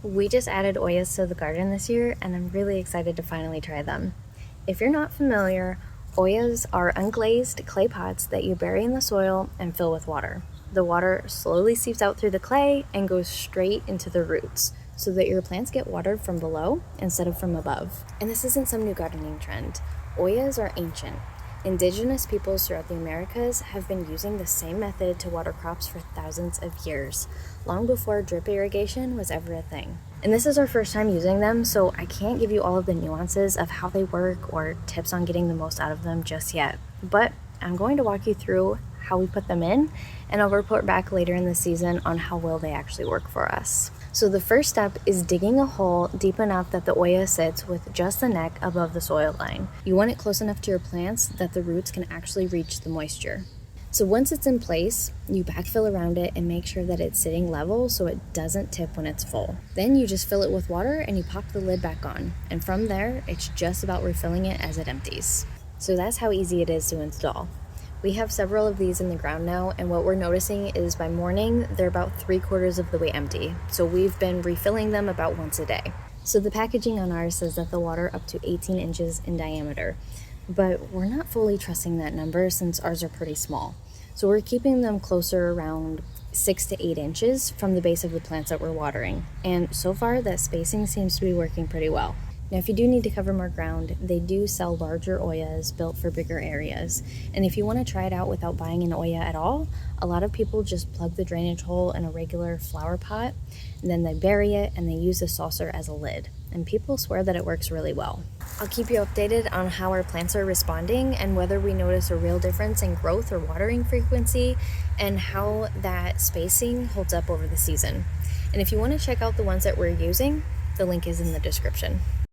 We just added Ollas to the garden this year, and I'm really excited to finally try them. If you're not familiar, Ollas are unglazed clay pots that you bury in the soil and fill with water. The water slowly seeps out through the clay and goes straight into the roots, so that your plants get watered from below instead of from above. And this isn't some new gardening trend. Ollas are ancient. Indigenous peoples throughout the Americas have been using the same method to water crops for thousands of years, long before drip irrigation was ever a thing. And this is our first time using them, so I can't give you all of the nuances of how they work or tips on getting the most out of them just yet. But I'm going to walk you through how we put them in, and I'll report back later in the season on how well they actually work for us. So the first step is digging a hole deep enough that the Olla sits with just the neck above the soil line. You want it close enough to your plants that the roots can actually reach the moisture. So once it's in place, you backfill around it and make sure that it's sitting level so it doesn't tip when it's full. Then you just fill it with water and you pop the lid back on. And from there, it's just about refilling it as it empties. So that's how easy it is to install. We have several of these in the ground now, and what we're noticing is by morning, they're about 3/4 of the way empty. So we've been refilling them about once a day. So the packaging on ours says that the water up to 18 inches in diameter, but we're not fully trusting that number since ours are pretty small. So we're keeping them closer around 6 to 8 inches from the base of the plants that we're watering. And so far, that spacing seems to be working pretty well. Now, if you do need to cover more ground, they do sell larger Ollas built for bigger areas. And if you want to try it out without buying an Olla at all, a lot of people just plug the drainage hole in a regular flower pot, and then they bury it and they use the saucer as a lid. And people swear that it works really well. I'll keep you updated on how our plants are responding and whether we notice a real difference in growth or watering frequency and how that spacing holds up over the season. And if you want to check out the ones that we're using, the link is in the description.